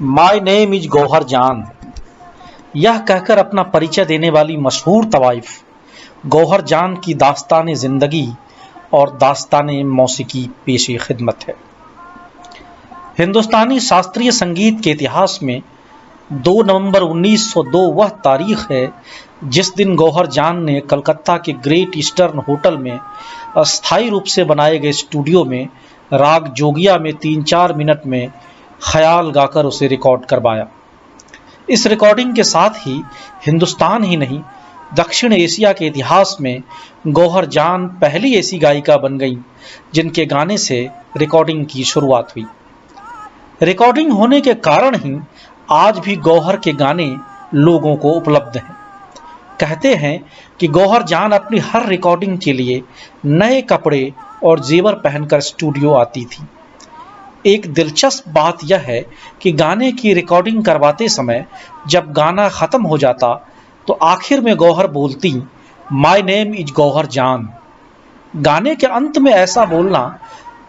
My name is Gauhar जान, यह कहकर अपना परिचय देने वाली मशहूर तवाइफ गौहर जान की दास्तान जिंदगी और दास्तान मौसीकी पेशे खिदमत है। हिंदुस्तानी शास्त्रीय संगीत के इतिहास में 2 नवंबर 1902 वह तारीख है जिस दिन गौहर जान ने कलकत्ता के ग्रेट ईस्टर्न होटल में अस्थायी रूप से बनाए गए स्टूडियो में राग जोगिया में 3-4 मिनट में ख्याल गाकर उसे रिकॉर्ड करवाया। इस रिकॉर्डिंग के साथ ही हिंदुस्तान ही नहीं, दक्षिण एशिया के इतिहास में गौहर जान पहली ऐसी गायिका बन गई जिनके गाने से रिकॉर्डिंग की शुरुआत हुई। रिकॉर्डिंग होने के कारण ही आज भी गौहर के गाने लोगों को उपलब्ध हैं। कहते हैं कि गौहर जान अपनी हर रिकॉर्डिंग के लिए नए कपड़े और जेवर पहनकर स्टूडियो आती थी। एक दिलचस्प बात यह है कि गाने की रिकॉर्डिंग करवाते समय जब गाना खत्म हो जाता तो आखिर में गौहर बोलती, माय नेम इज गौहर जान। गाने के अंत में ऐसा बोलना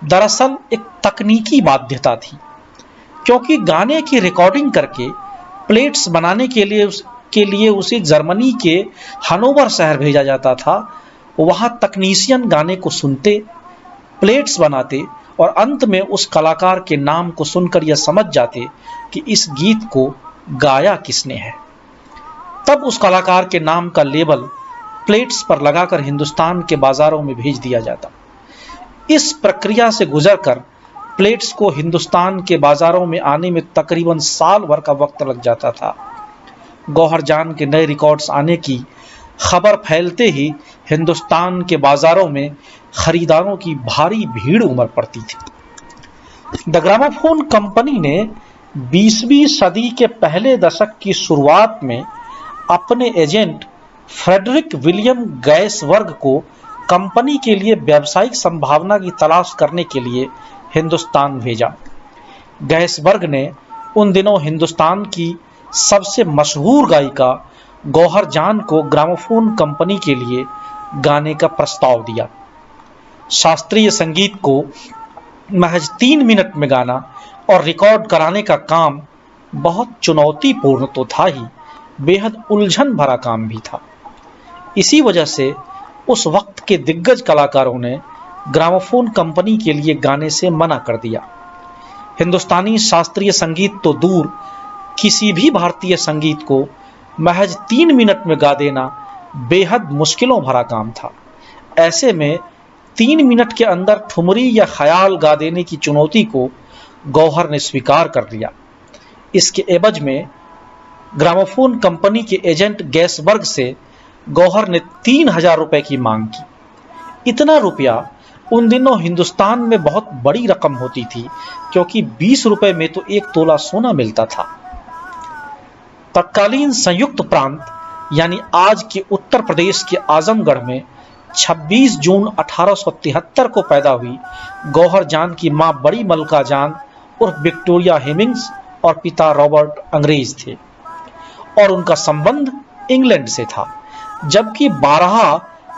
दरअसल एक तकनीकी बाध्यता थी, क्योंकि गाने की रिकॉर्डिंग करके प्लेट्स बनाने के लिए उसे जर्मनी के हनोवर शहर भेजा जाता था। वहां तकनीशियन गाने को सुनते, प्लेट्स बनाते और अंत में उस कलाकार के नाम को सुनकर यह समझ जाते कि इस गीत को गाया किसने है। तब उस कलाकार के नाम का लेबल प्लेट्स पर लगाकर हिंदुस्तान के बाजारों में भेज दिया जाता। इस प्रक्रिया से गुजरकर प्लेट्स को हिंदुस्तान के बाजारों में आने में तकरीबन साल भर का वक्त लग जाता था। गौहर जान के नए रिकॉर्ड्स आने की खबर फैलते ही हिंदुस्तान के बाजारों में खरीदारों की भारी भीड़ उमड़ पड़ती थी। द ग्रामोफोन कंपनी ने 20वीं सदी के पहले दशक की शुरुआत में अपने एजेंट फ्रेडरिक विलियम गैसवर्ग को कंपनी के लिए व्यावसायिक संभावना की तलाश करने के लिए हिंदुस्तान भेजा। गैसवर्ग ने उन दिनों हिंदुस्तान की सबसे मशहूर गायिका गौहर जान को ग्रामोफोन कंपनी के लिए गाने का प्रस्ताव दिया। शास्त्रीय संगीत को महज 3 मिनट में गाना और रिकॉर्ड कराने का काम बहुत चुनौतीपूर्ण तो था ही, बेहद उलझन भरा काम भी था। इसी वजह से उस वक्त के दिग्गज कलाकारों ने ग्रामोफोन कंपनी के लिए गाने से मना कर दिया। हिंदुस्तानी शास्त्रीय संगीत तो दूर, किसी भी भारतीय संगीत को महज 3 मिनट में गा देना बेहद मुश्किलों भरा काम था। ऐसे में 3 मिनट के अंदर ठुमरी या ख्याल गा देने की चुनौती को गौहर ने स्वीकार कर लिया। इसके एवज में ग्रामोफोन कंपनी के एजेंट गैसवर्ग से गौहर ने 3000 रुपए की मांग की। इतना रुपया उन दिनों हिंदुस्तान में बहुत बड़ी रकम होती थी, क्योंकि 20 रुपए में तो 1 तोला सोना मिलता था। तत्कालीन संयुक्त प्रांत यानी आज के उत्तर प्रदेश के आजमगढ़ में 26 जून 1873 को पैदा हुई गौहर जान की मां बड़ी मलका जान उर्फ विक्टोरिया हेमिंग्स और पिता रॉबर्ट अंग्रेज थे और उनका संबंध इंग्लैंड से था। जबकि बारहा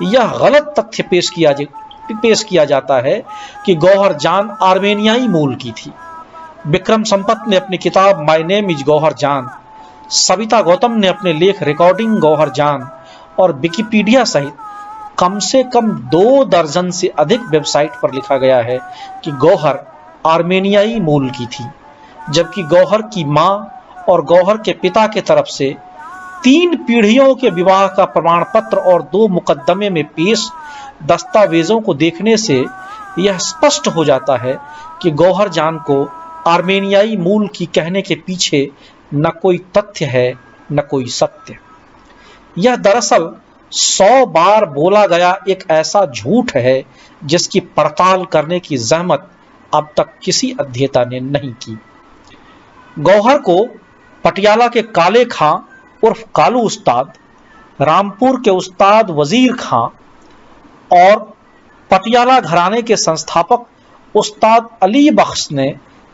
यह गलत तथ्य पेश किया जाता है कि गौहर जान आर्मेनियाई मूल की थी। विक्रम संपत ने अपनी किताब माय नेम इज गौहर जान, सविता गौतम ने अपने लेख रिकॉर्डिंग गौहर जान और विकिपीडिया सहित कम से कम 2 दर्जन से अधिक वेबसाइट पर लिखा गया है कि गौहर आर्मेनियाई मूल की थी। जबकि गौहर की मां और गौहर के पिता के तरफ से 3 पीढ़ियों के विवाह का प्रमाण पत्र और 2 मुकदमे में पेश दस्तावेजों को देखने से यह स्पष्ट हो जाता है कि गौहर जान को आर्मेनियाई मूल की कहने के पीछे न कोई तथ्य है न कोई सत्य। यह दरअसल 100 बार बोला गया एक ऐसा झूठ है जिसकी पड़ताल करने की जहमत अब तक किसी अध्येता ने नहीं की। गौहर को पटियाला के काले खां उर्फ कालू उस्ताद, रामपुर के उस्ताद वजीर खां और पटियाला घराने के संस्थापक उस्ताद अली बख्श ने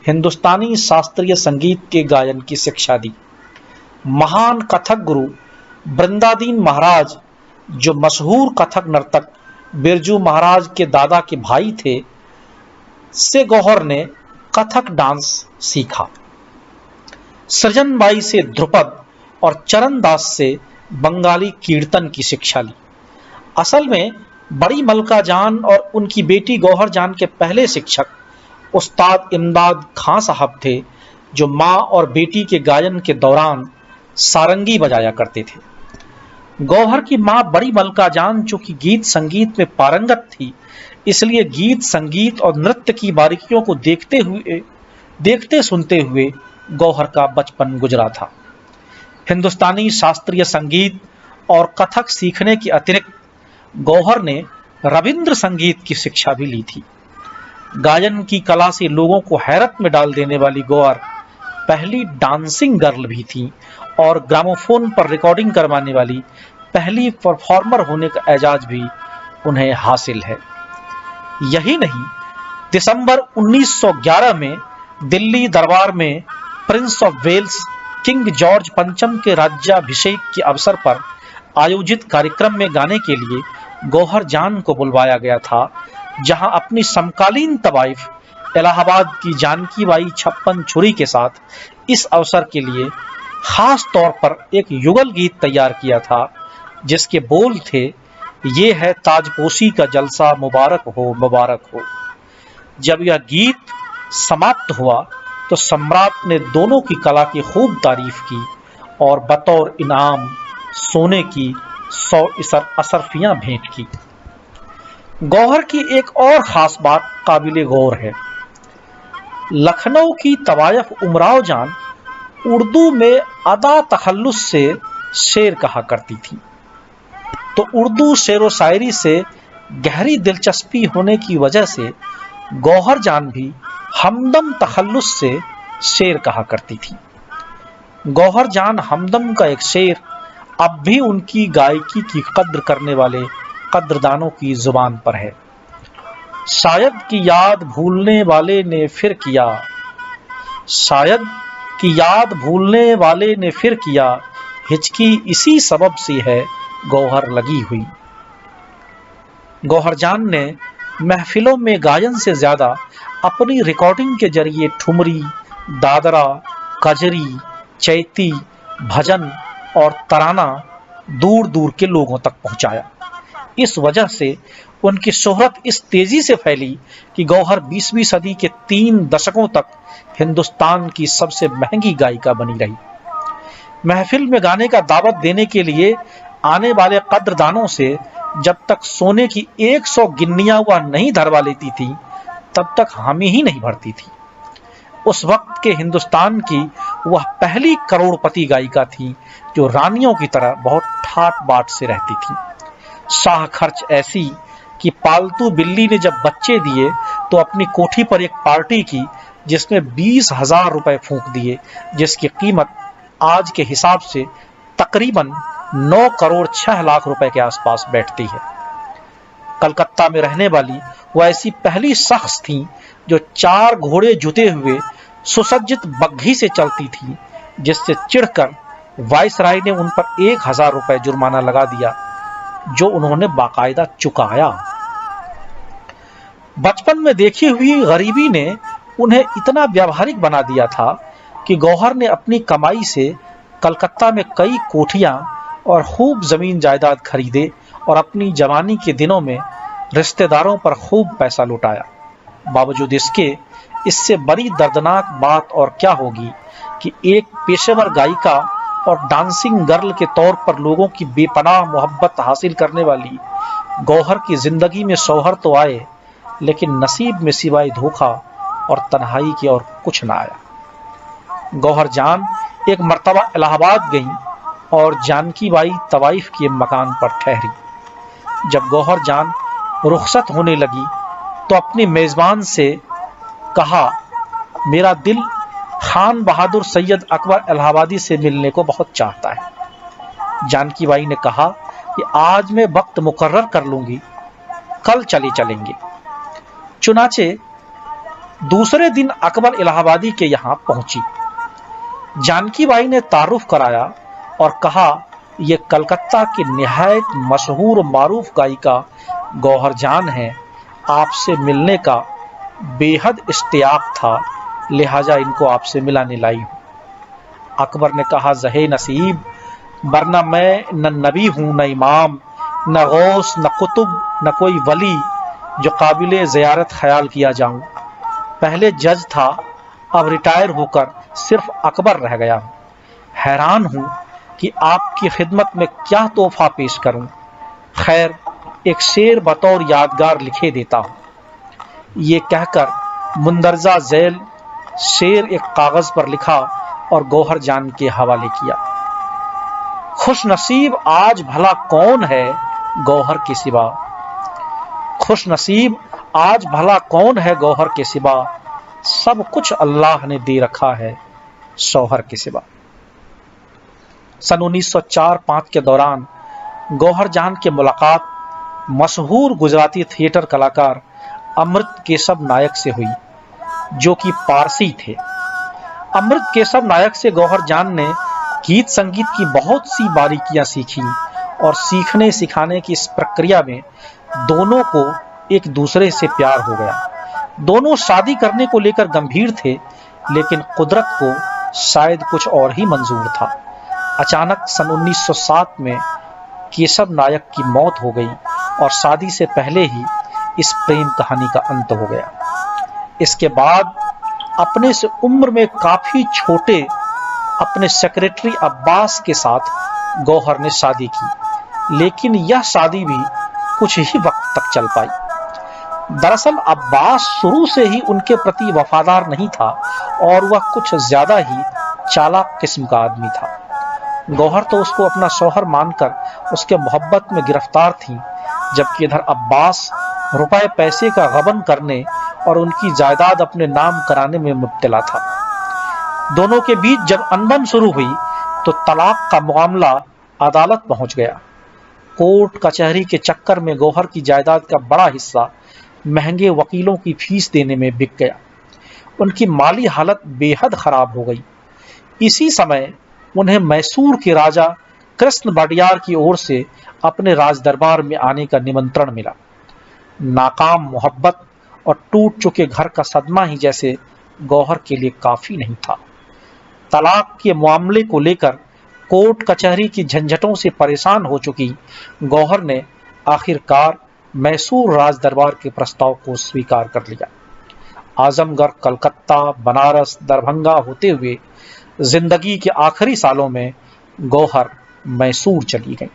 हिंदुस्तानी शास्त्रीय संगीत के गायन की शिक्षा दी। महान कथक गुरु बृंदादीन महाराज, जो मशहूर कथक नर्तक बिरजू महाराज के दादा के भाई थे, से गौहर ने कथक डांस सीखा। सृजनबाई से ध्रुपद और चरण दास से बंगाली कीर्तन की शिक्षा ली। असल में बड़ी मलका जान और उनकी बेटी गौहर जान के पहले शिक्षक उस्ताद इमदाद खां साहब थे, जो माँ और बेटी के गायन के दौरान सारंगी बजाया करते थे। गौहर की माँ बड़ी मलका जान चूंकि गीत संगीत में पारंगत थी, इसलिए गीत संगीत और नृत्य की बारीकियों को देखते सुनते हुए गौहर का बचपन गुजरा था। हिंदुस्तानी शास्त्रीय संगीत और कथक सीखने के अतिरिक्त गौहर ने रविंद्र संगीत की शिक्षा भी ली थी। गायन की कला से लोगों को हैरत में डाल देने वाली गौहर पहली डांसिंग गर्ल भी थी और ग्रामोफोन पर रिकॉर्डिंग करवाने वाली पहली परफॉर्मर होने का एजाज भी उन्हें हासिल है। यही नहीं, दिसंबर 1911 में दिल्ली दरबार में prince of Wales king George पंचम के राज्याभिषेक के अवसर पर आयोजित कार्यक्रम में गाने के लिए गौहर जान को बुलवाया गया था, जहां अपनी समकालीन तवाइफ इलाहाबाद की जानकी बाई छप्पन छुरी के साथ इस अवसर के लिए खास तौर पर एक युगल गीत तैयार किया था, जिसके बोल थे, ये है ताजपोशी का जलसा मुबारक हो मुबारक हो। जब यह गीत समाप्त हुआ तो सम्राट ने दोनों की कला की खूब तारीफ की और बतौर इनाम सोने की 100 असरफियां भेंट की। गौहर की एक और खास बात काबिले गौर है। लखनऊ की तवायफ उमराव जान उर्दू में अदा तखल्लुस से शेर कहा करती थी, तो उर्दू शेरो शायरी से गहरी दिलचस्पी होने की वजह से गौहर जान भी हमदम तखल्लुस से शेर कहा करती थी। गौहर जान हमदम का एक शेर अब भी उनकी गायकी की कद्र करने वाले कद्रदानों की जुबान पर है। शायद की याद भूलने वाले ने फिर किया, शायद की याद भूलने वाले ने फिर किया, हिचकी इसी सबब से है गौहर लगी हुई। गौहर जान ने महफिलों में गायन से ज्यादा अपनी रिकॉर्डिंग के जरिए ठुमरी, दादरा, कजरी, चैती, भजन और तराना दूर दूर के लोगों तक पहुंचाया। इस वजह से उनकी शोहरत इस तेजी से फैली कि गौहर 20वीं सदी के 3 दशकों तक हिंदुस्तान की सबसे महंगी गायिका बनी रही। महफिल में गाने का दावत देने के लिए आने वाले कद्रदानों से जब तक सोने की 100 गिन्नियां वह नहीं धरवा लेती थी, तब तक हामी ही नहीं भरती थी। उस वक्त के हिंदुस्तान की वह पहली करोड़पति गायिका थी जो रानियों की तरह बहुत ठाट बाट से रहती थी। शाह खर्च ऐसी कि पालतू बिल्ली ने जब बच्चे दिए तो अपनी कोठी पर एक पार्टी की, जिसमें 20,000 रुपए फूंक दिए, जिसकी कीमत आज के हिसाब से तकरीबन 9 करोड़ 6 लाख रुपए के आसपास बैठती है। कलकत्ता में रहने वाली वह ऐसी पहली शख्स थी जो 4 घोड़े जुते हुए सुसज्जित बग्घी से चलती थी, जिससे चिढ़कर वायसराय ने उन पर 1,000 रुपए जुर्माना लगा दिया, जो उन्होंने बाकायदा चुकाया। बचपन में देखी हुई गरीबी ने उन्हें इतना व्यावहारिक बना दिया था कि गौहर ने अपनी कमाई से कलकत्ता में कई कोठियां और खूब जमीन जायदाद खरीदे और अपनी जवानी के दिनों में रिश्तेदारों पर खूब पैसा लुटाया। बावजूद इससे बड़ी दर्दनाक बात और क्या होगी कि एक पेशेवर गायिका और डांसिंग गर्ल के तौर पर लोगों की बेपनाह मोहब्बत हासिल करने वाली गौहर की जिंदगी में शौहर तो आए, लेकिन नसीब में सिवाय धोखा और तन्हाई के और कुछ ना आया। गौहर जान एक मर्तबा इलाहाबाद गई और जानकी बाई तवाइफ के मकान पर ठहरी। जब गौहर जान रुखसत होने लगी तो अपनी मेजबान से कहा, मेरा दिल खान बहादुर सैयद अकबर इलाहाबादी से मिलने को बहुत चाहता है। जानकी बाई ने कहा कि आज मैं वक्त मुकर्रर कर लूंगी, कल चलेंगे। चुनाचे दूसरे दिन अकबर इलाहाबादी के यहां पहुंची। जानकी बाई ने तारुफ कराया और कहा, यह कलकत्ता की निहायत मशहूर मारूफ गायिका गौहर जान है, आपसे मिलने का बेहद इश्तियाक था, लिहाजा इनको आपसे मिलाने लाई हूं। अकबर ने कहा, ज़हे नसीब, वरना मैं न नबी हूं, न इमाम, न गौस, न कुतुब, न कोई वली जो काबिल ज़ियारत ख्याल किया जाऊं। पहले जज था, अब रिटायर होकर सिर्फ अकबर रह गया हूं। हैरान हूं कि आपकी खिदमत में क्या तोहफा पेश करूं। खैर, एक शेर बतौर यादगार लिखे देता हूं। ये कहकर मुंदरजा झैल शेर एक कागज पर लिखा और गौहर जान के हवाले किया। खुश नसीब आज भला कौन है गौहर के सिवा, खुश नसीब आज भला कौन है गौहर के सिवा, सब कुछ अल्लाह ने दे रखा है शौहर के सिवा। सन 1904-05 के दौरान गौहर जान की मुलाकात मशहूर गुजराती थिएटर कलाकार अमृत केशव नायक से हुई, जो कि पारसी थे। अमृत केशव नायक से गौहर जान ने गीत संगीत की बहुत सी बारीकियां सीखी और सीखने सिखाने की इस प्रक्रिया में दोनों को एक दूसरे से प्यार हो गया। दोनों शादी करने को लेकर गंभीर थे, लेकिन कुदरत को शायद कुछ और ही मंजूर था। अचानक सन 1907 में केशव नायक की मौत हो गई और शादी से पहले ही इस प्रेम कहानी का अंत हो गया। इसके बाद अपने से उम्र में काफी छोटे अपने सेक्रेटरी अब्बास के साथ गौहर ने शादी की, लेकिन यह शादी भी कुछ ही वक्त तक चल पाई। दरअसल अब्बास शुरू से ही उनके प्रति वफादार नहीं था और वह कुछ ज्यादा ही चालाक किस्म का आदमी था। गौहर तो उसको अपना शौहर मानकर उसके मोहब्बत में गिरफ्तार थी, जबकि इधर अब्बास रुपए पैसे का गबन करने और उनकी जायदाद अपने नाम कराने में मुब्तला था। दोनों के बीच जब अनबन शुरू हुई तो तलाक का मामला अदालत पहुंच गया। कोर्ट कचहरी के चक्कर में गौहर की जायदाद का बड़ा हिस्सा महंगे वकीलों की फीस देने में बिक गया। उनकी माली हालत बेहद खराब हो गई। इसी समय उन्हें मैसूर के राजा कृष्ण बडियार की ओर से अपने राज दरबार में आने का निमंत्रण मिला। नाकाम मोहब्बत और टूट चुके घर का सदमा ही जैसे गौहर के लिए काफी नहीं था। तलाक के मामले को लेकर कोर्ट कचहरी की झंझटों से परेशान हो चुकी गौहर ने आखिरकार मैसूर राज दरबार के प्रस्ताव को स्वीकार कर लिया। आजमगढ़, कलकत्ता, बनारस, दरभंगा होते हुए जिंदगी के आखिरी सालों में गौहर मैसूर चली गई।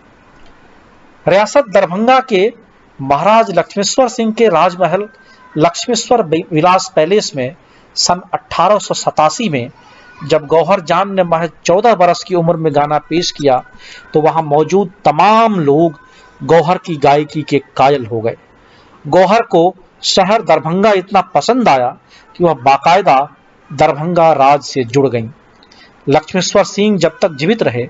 रियासत दरभंगा के महाराज लक्ष्मेश्वर सिंह के राजमहल लक्ष्मेश्वर विलास पैलेस में सन 1887 में जब गौहर जान ने महज 14 बरस की उम्र में गाना पेश किया तो वहां मौजूद तमाम लोग गौहर की गायकी के कायल हो गए। गौहर को शहर दरभंगा इतना पसंद आया कि वह बाकायदा दरभंगा राज से जुड़ गईं। लक्ष्मेश्वर सिंह जब तक जीवित रहे,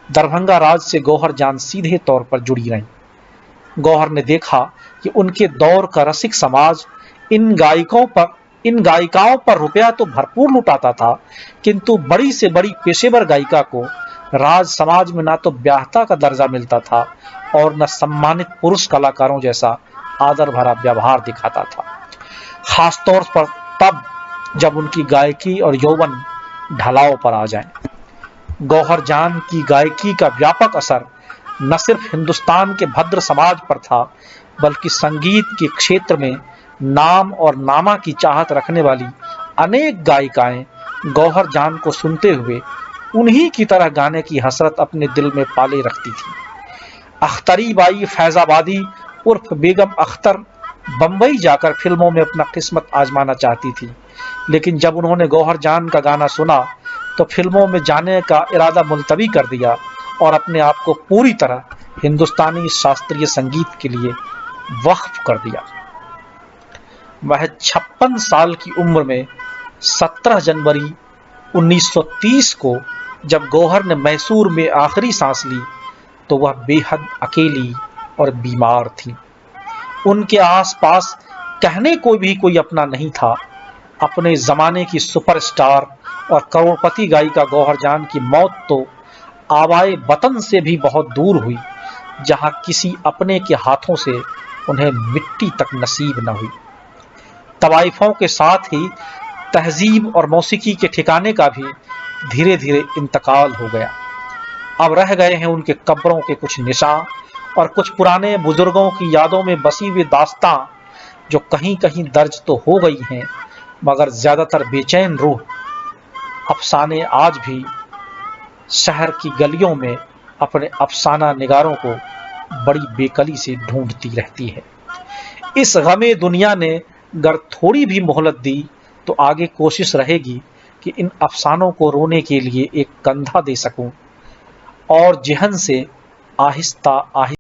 दरभंगा राज से गौहर जान सीधे तौर पर जुड़ी रहीं। गौहर ने देखा कि उनके दौर का रसिक समाज इन गायिकाओं पर रुपया तो भरपूर लुटाता था, किंतु बड़ी से बड़ी पेशेवर गायिका को राज समाज में ना तो ब्याहता का दर्जा मिलता था और न सम्मानित पुरुष कलाकारों जैसा आदर भरा व्यवहार दिखाता था। खासतौर पर तब जब उनकी गायकी और यौवन ढलाव पर आ जाए। गौहर जान की गायकी का व्यापक असर न सिर्फ हिंदुस्तान के भद्र समाज पर था, बल्कि संगीत के क्षेत्र में नाम और नामा की चाहत रखने वाली अनेक गायिकाएं गौहर जान को सुनते हुए उन्हीं की तरह गाने की हसरत अपने दिल में पाले रखती थी। अख्तरी बाई फैजाबादी उर्फ बेगम अख्तर बंबई जाकर फिल्मों में अपना किस्मत आजमाना चाहती थी, लेकिन जब उन्होंने गौहर जान का गाना सुना तो फिल्मों में जाने का इरादा मुलतवी कर दिया और अपने आप को पूरी तरह हिंदुस्तानी शास्त्रीय संगीत के लिए वक्फ कर दिया। वह 56 साल की उम्र में 17 जनवरी 1930 को जब गौहर ने मैसूर में आखिरी सांस ली तो वह बेहद अकेली और बीमार थी। उनके आसपास कहने को भी कोई अपना नहीं था। अपने जमाने की सुपरस्टार और करोड़पति गायिका गौहर जान की मौत तो आवाए वतन से भी बहुत दूर हुई, जहां किसी अपने के हाथों से उन्हें मिट्टी तक नसीब न हुई। तवाइफों के साथ ही तहजीब और मौसीकी के ठिकाने का भी धीरे धीरे इंतकाल हो गया। अब रह गए हैं उनके कब्रों के कुछ निशान और कुछ पुराने बुजुर्गों की यादों में बसी हुई दास्तां, जो कहीं कहीं दर्ज तो हो गई हैं, मगर ज्यादातर बेचैन रूह अफसाने आज भी शहर की गलियों में अपने अफसाना निगारों को बड़ी बेकली से ढूंढती रहती है। इस गमे दुनिया ने अगर थोड़ी भी मोहलत दी तो आगे कोशिश रहेगी कि इन अफसानों को रोने के लिए एक कंधा दे सकूं और जेहन से आहिस्ता आहिस्ता